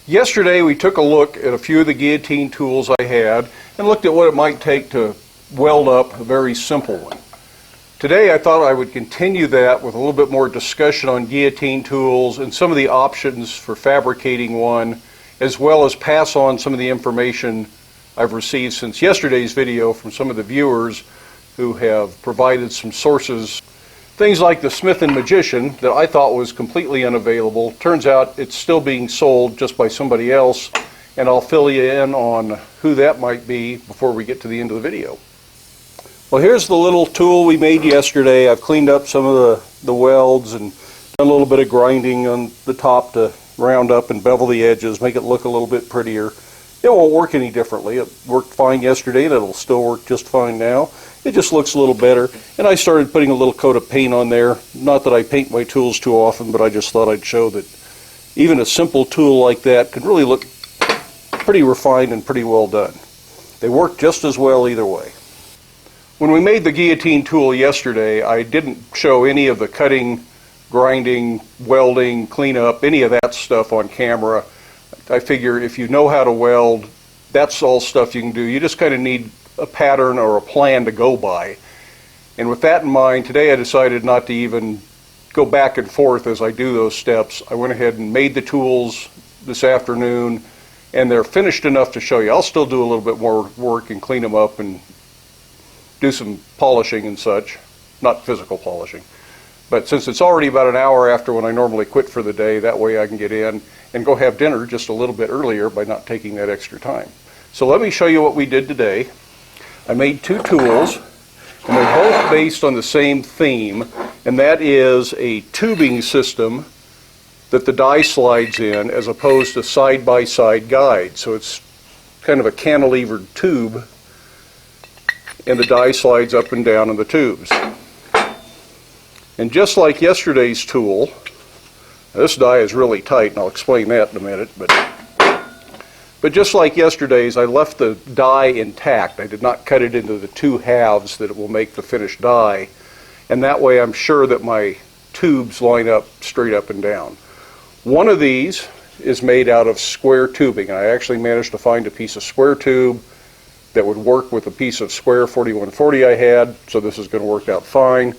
Yesterday we took a look at a few of the guillotine tools I had and looked at what it might take to weld up a very simple one. Today I thought I would continue that with a little bit more discussion on guillotine tools and some of the options for fabricating one, as well as pass on some of the information I've received since yesterday's video from some of the viewers who have provided some sources. Things like the Smithin Magician that I thought was completely unavailable. Turns out it's still being sold just by somebody else, and I'll fill you in on who that might be before we get to the end of the video. Well, here's the little tool we made yesterday. I've cleaned up some of the welds and done a little bit of grinding on the top to round up and bevel the edges, make it look a little bit prettier. It won't work any differently. It worked fine yesterday and it'll still work just fine now. It just looks a little better, and I started putting a little coat of paint on there. Not that I paint my tools too often, but I just thought I'd show that even a simple tool like that can really look pretty refined and pretty well done. They work just as well either way. When we made the guillotine tool yesterday, I didn't show any of the cutting, grinding, welding, cleanup, any of that stuff on camera. I figure if you know how to weld, that's all stuff you can do. You just kind of need a pattern or a plan to go by. And with that in mind, today I decided not to even go back and forth as I do those steps. I went ahead and made the tools this afternoon, and they're finished enough to show you. I'll still do a little bit more work and clean them up and do some polishing and such. Not physical polishing. But since it's already about an hour after when I normally quit for the day, that way I can get in and go have dinner just a little bit earlier by not taking that extra time. So let me show you what we did today. I made two tools, and they're both based on the same theme, and that is a tubing system that the die slides in as opposed to side-by-side guide. So it's kind of a cantilevered tube, and the die slides up and down in the tubes. And just like yesterday's tool, this die is really tight, and I'll explain that in a minute, but just like yesterday's, I left the die intact. I did not cut it into the two halves that it will make the finished die, and that way I'm sure that my tubes line up straight up and down. One of these is made out of square tubing, and I actually managed to find a piece of square tube that would work with a piece of square 4140 I had, so this is going to work out fine.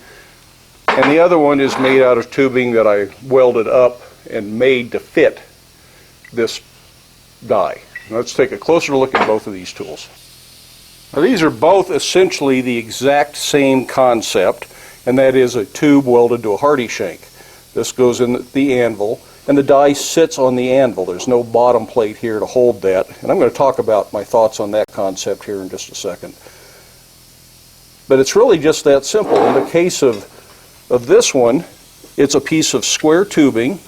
And the other one is made out of tubing that I welded up and made to fit this die. Now let's take a closer look at both of these tools. Now these are both essentially the exact same concept, and that is a tube welded to a hardy shank. This goes in the anvil, and the die sits on the anvil. There's no bottom plate here to hold that, and I'm going to talk about my thoughts on that concept here in just a second. But it's really just that simple. In the case of this one, it's a piece of square tubing.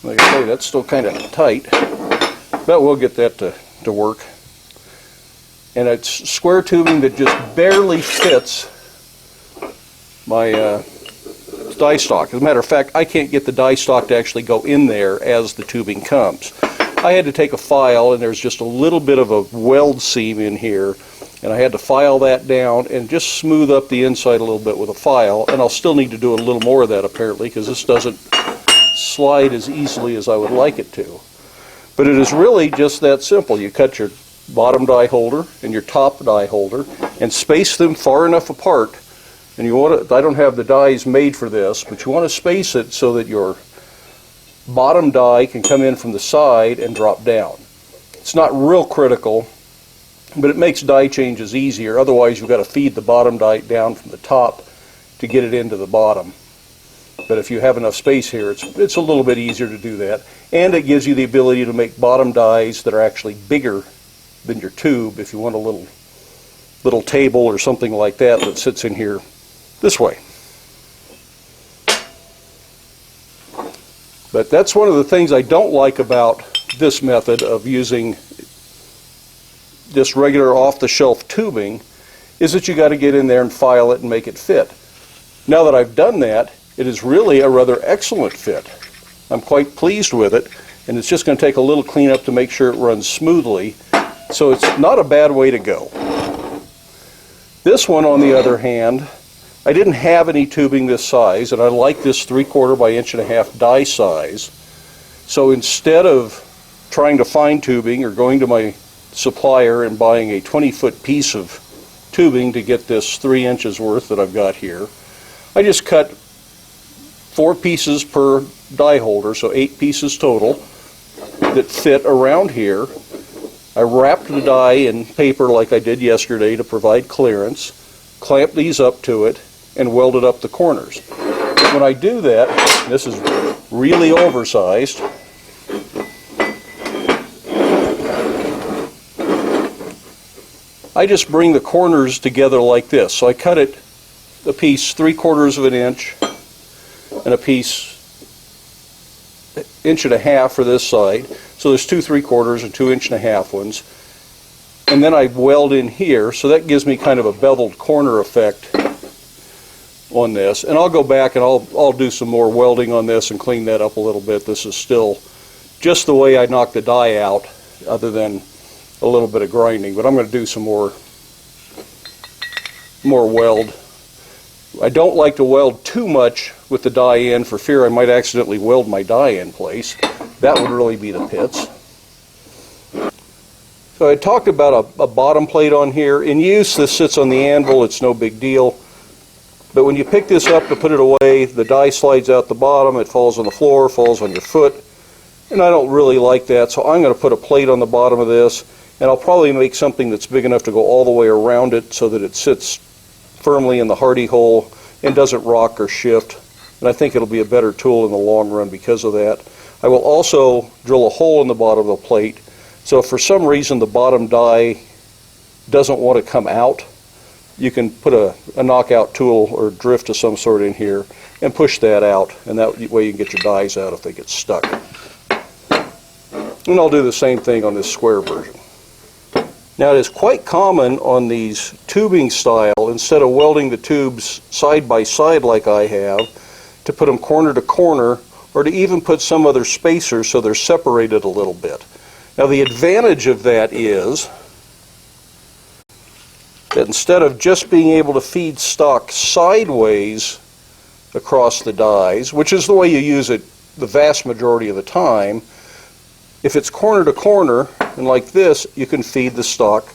Like I say, that's still kind of tight, but we'll get that to work. And it's square tubing that just barely fits my die stock. As a matter of fact, I can't get the die stock to actually go in there as the tubing comes. I had to take a file, and there's just a little bit of a weld seam in here, and I had to file that down and just smooth up the inside a little bit with a file, and I'll still need to do a little more of that apparently, because this doesn't slide as easily as I would like it to. But it is really just that simple. You cut your bottom die holder and your top die holder and space them far enough apart, and you want to, I don't have the dies made for this, but you want to space it so that your bottom die can come in from the side and drop down. It's not real critical, but it makes die changes easier. Otherwise you've got to feed the bottom die down from the top to get it into the bottom. But if you have enough space here, it's a little bit easier to do that. And it gives you the ability to make bottom dies that are actually bigger than your tube if you want a little table or something like that that sits in here this way. But that's one of the things I don't like about this method of using this regular off-the-shelf tubing, is that you got to get in there and file it and make it fit. Now that I've done that, it is really a rather excellent fit. I'm quite pleased with it, and it's just going to take a little cleanup to make sure it runs smoothly. So it's not a bad way to go. This one, on the other hand, I didn't have any tubing this size, and I like this 3/4 by 1.5 inch die size. So instead of trying to find tubing or going to my supplier and buying a 20-foot piece of tubing to get this 3 inches worth that I've got here, I just cut 4 pieces per die holder, so 8 pieces total that fit around here. I wrapped the die in paper like I did yesterday to provide clearance, clamped these up to it, and welded up the corners. When I do that, this is really oversized, I just bring the corners together like this. So I cut it a piece 3/4 of an inch and a piece 1.5 inches for this side. So there's 2 3/4 and 2 1.5 inch ones. And then I weld in here, so that gives me kind of a beveled corner effect on this. And I'll go back and I'll do some more welding on this and clean that up a little bit. This is still just the way I knock the die out, other than a little bit of grinding, but I'm going to do some more weld. I don't like to weld too much with the die in for fear I might accidentally weld my die in place. That would really be the pits. So I talked about a bottom plate on here. In use, this sits on the anvil, it's no big deal. But when you pick this up to put it away, the die slides out the bottom, it falls on the floor, falls on your foot, and I don't really like that, so I'm going to put a plate on the bottom of this. And I'll probably make something that's big enough to go all the way around it so that it sits firmly in the hardy hole and doesn't rock or shift. And I think it'll be a better tool in the long run because of that. I will also drill a hole in the bottom of the plate. So if for some reason the bottom die doesn't want to come out, you can put a knockout tool or drift of some sort in here and push that out. And that way you can get your dies out if they get stuck. And I'll do the same thing on this square version. Now, it is quite common on these tubing style, instead of welding the tubes side by side like I have, to put them corner to corner, or to even put some other spacer so they're separated a little bit. Now, the advantage of that is that instead of just being able to feed stock sideways across the dies, which is the way you use it the vast majority of the time, if it's corner to corner, and like this, you can feed the stock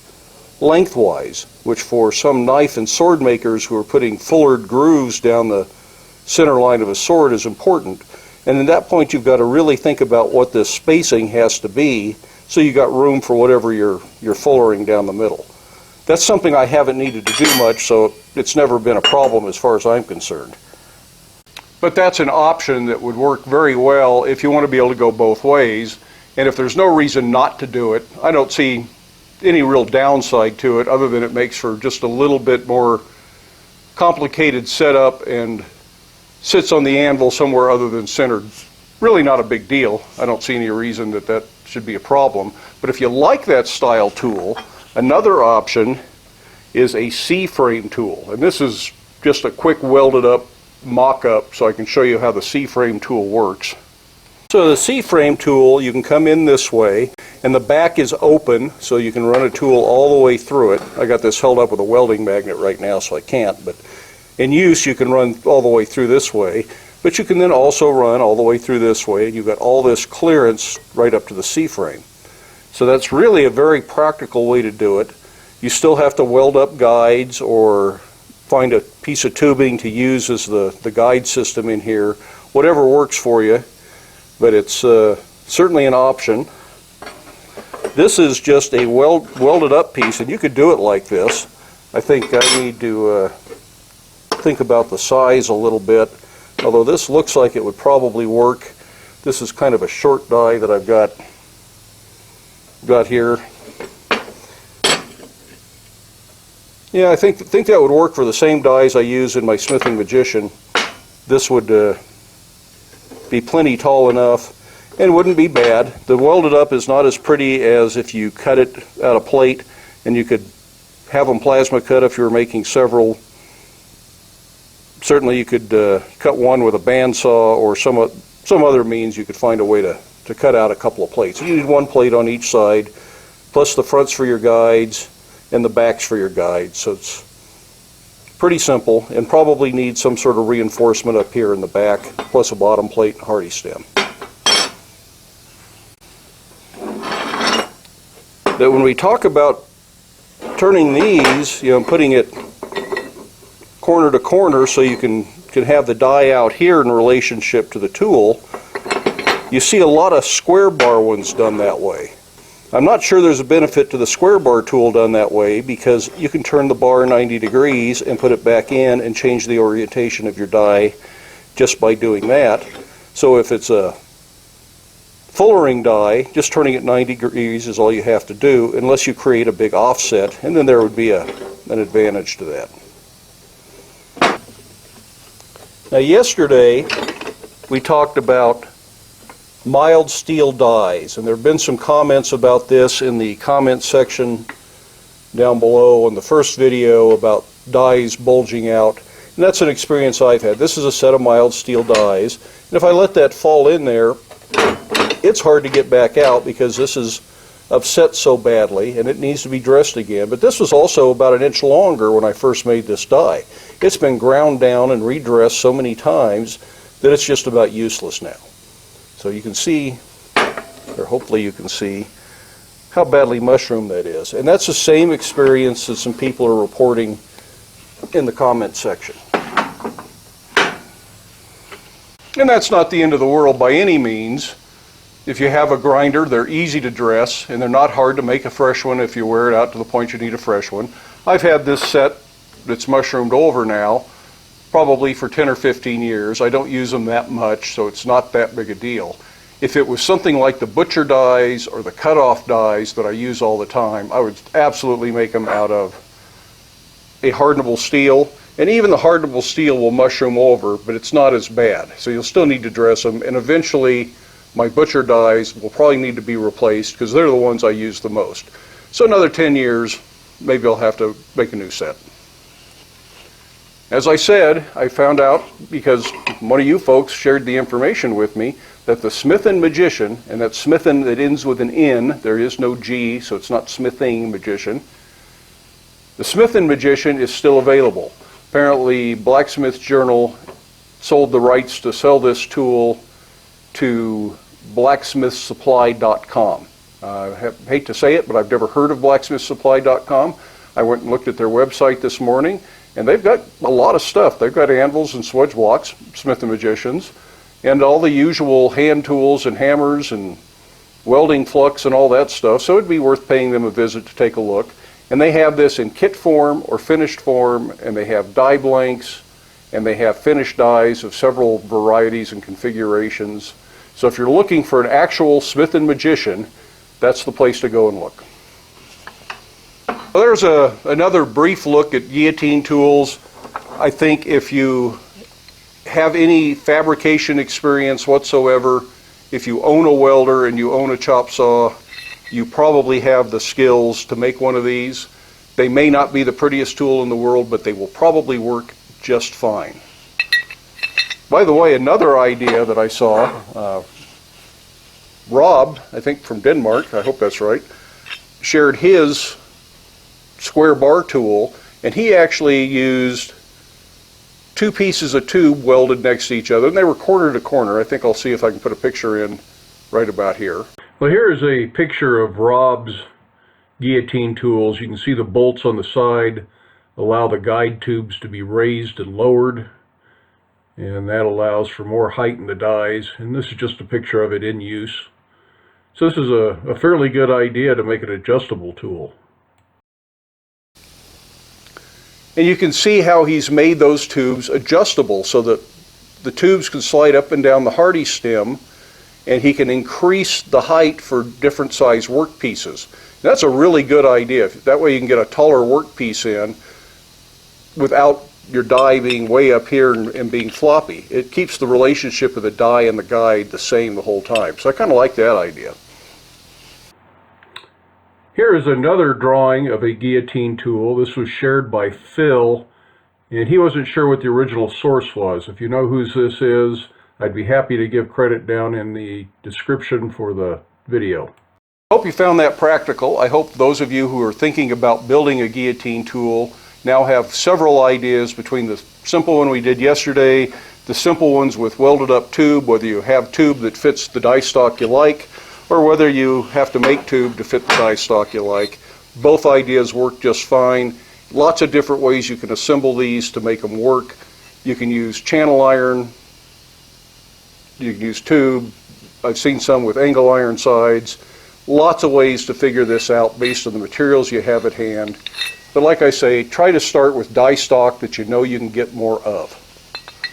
lengthwise, which for some knife and sword makers who are putting fullered grooves down the center line of a sword is important. And at that point, you've got to really think about what this spacing has to be, so you got room for whatever you're fullering down the middle. That's something I haven't needed to do much, so it's never been a problem as far as I'm concerned. But that's an option that would work very well if you want to be able to go both ways. And if there's no reason not to do it, I don't see any real downside to it, other than it makes for just a little bit more complicated setup and sits on the anvil somewhere other than centered. Really not a big deal. I don't see any reason that should be a problem. But if you like that style tool, another option is a C-frame tool. And this is just a quick welded up mock-up so I can show you how the C-frame tool works. So the C-frame tool, you can come in this way, and the back is open, so you can run a tool all the way through it. I got this held up with a welding magnet right now, so I can't, but in use you can run all the way through this way, but you can then also run all the way through this way, and you've got all this clearance right up to the C-frame. So that's really a very practical way to do it. You still have to weld up guides or find a piece of tubing to use as the guide system in here, whatever works for you. But it's certainly an option. This is just a welded up piece, and you could do it like this. I think I need to think about the size a little bit, although this looks like it would probably work. This is kind of a short die that I've got here. Yeah, I think that would work for the same dies I use in my Smithin Magician. This would be plenty tall enough and wouldn't be bad. The welded up is not as pretty as if you cut it out of plate, and you could have them plasma cut if you were making several. Certainly you could cut one with a bandsaw or some other means. You could find a way to cut out a couple of plates. You need one plate on each side, plus the fronts for your guides and the backs for your guides. So it's pretty simple, and probably needs some sort of reinforcement up here in the back, plus a bottom plate and hardy stem. that when we talk about turning these, putting it corner to corner so you can have the die out here in relationship to the tool, you see a lot of square bar ones done that way. I'm not sure there's a benefit to the square bar tool done that way, because you can turn the bar 90 degrees and put it back in and change the orientation of your die just by doing that. So if it's a fullering die, just turning it 90 degrees is all you have to do, unless you create a big offset, and then there would be an advantage to that. Now yesterday we talked about mild steel dies, and there have been some comments about this in the comment section down below on the first video about dies bulging out, and that's an experience I've had. This is a set of mild steel dies, and if I let that fall in there, it's hard to get back out because this is upset so badly and it needs to be dressed again. But this was also about 1 inch longer when I first made this die. It's been ground down and redressed so many times that it's just about useless now. So you can see, or hopefully you can see, how badly mushroomed that is. And that's the same experience that some people are reporting in the comment section. And that's not the end of the world by any means. If you have a grinder, they're easy to dress, and they're not hard to make a fresh one if you wear it out to the point you need a fresh one. I've had this set that's mushroomed over now probably for 10 or 15 years. I don't use them that much, so it's not that big a deal. If it was something like the butcher dies or the cutoff dies that I use all the time, I would absolutely make them out of a hardenable steel. And even the hardenable steel will mushroom over, but it's not as bad. So you'll still need to dress them, and eventually my butcher dies will probably need to be replaced because they're the ones I use the most. So another 10 years, maybe I'll have to make a new set. As I said, I found out, because one of you folks shared the information with me, that the Smithin Magician, and that Smithin that ends with an N, there is no G, so it's not Smithin Magician. The Smithin Magician is still available. Apparently, Blacksmith Journal sold the rights to sell this tool to blacksmithsupply.com. I hate to say it, but I've never heard of blacksmithsupply.com. I went and looked at their website this morning, and they've got a lot of stuff. They've got anvils and swudge blocks, Smithin Magicians, and all the usual hand tools and hammers and welding flux and all that stuff, so it'd be worth paying them a visit to take a look. And they have this in kit form or finished form, and they have die blanks, and they have finished dies of several varieties and configurations. So if you're looking for an actual Smithin Magician, that's the place to go and look. Well, there's another brief look at Guillotine Tools. I think if you have any fabrication experience whatsoever, if you own a welder and you own a chop saw, you probably have the skills to make one of these. They may not be the prettiest tool in the world, but they will probably work just fine. By the way, another idea that I saw, Rob, I think from Denmark, I hope that's right, shared his square bar tool, and he actually used 2 pieces of tube welded next to each other, and they were corner to corner. I think I'll see if I can put a picture in right about here. Well, here is a picture of Rob's Guillotine Tools. You can see the bolts on the side allow the guide tubes to be raised and lowered, and that allows for more height in the dies, and this is just a picture of it in use. So this is a fairly good idea to make an adjustable tool. And you can see how he's made those tubes adjustable so that the tubes can slide up and down the hardy stem, and he can increase the height for different size work pieces. And that's a really good idea. That way you can get a taller work piece in without your die being way up here and being floppy. It keeps the relationship of the die and the guide the same the whole time. So I kind of like that idea. Here is another drawing of a guillotine tool. This was shared by Phil, and he wasn't sure what the original source was. If you know whose this is, I'd be happy to give credit down in the description for the video. I hope you found that practical. I hope those of you who are thinking about building a guillotine tool now have several ideas between the simple one we did yesterday, the simple ones with welded up tube, whether you have tube that fits the die stock you like, or whether you have to make tube to fit the die stock you like. Both ideas work just fine. Lots of different ways you can assemble these to make them work. You can use channel iron, you can use tube. I've seen some with angle iron sides. Lots of ways to figure this out based on the materials you have at hand. But like I say, try to start with die stock that you know you can get more of,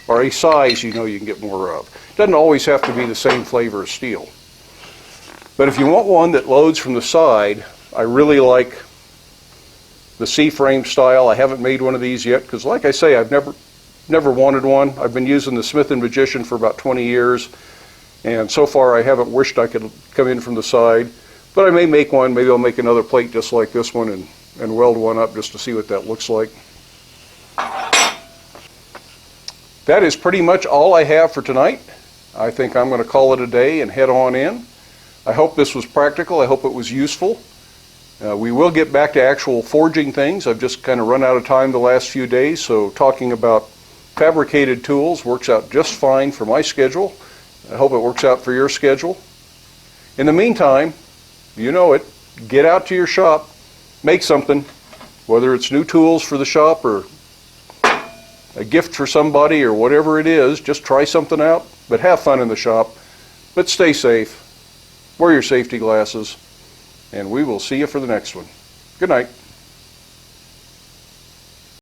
or a size you know you can get more of. It doesn't always have to be the same flavor of steel. But if you want one that loads from the side, I really like the C-frame style. I haven't made one of these yet because, like I say, I've never wanted one. I've been using the Smithin Magician for about 20 years, and so far I haven't wished I could come in from the side. But I may make one. Maybe I'll make another plate just like this one and weld one up just to see what that looks like. That is pretty much all I have for tonight. I think I'm going to call it a day and head on in. I hope this was practical. I hope it was useful. We will get back to actual forging things. I've just kind of run out of time the last few days, so talking about fabricated tools works out just fine for my schedule. I hope it works out for your schedule. In the meantime, you know it, get out to your shop, make something, whether it's new tools for the shop or a gift for somebody or whatever it is. Just try something out, but have fun in the shop. But stay safe, wear your safety glasses, and we will see you for the next one. Good night.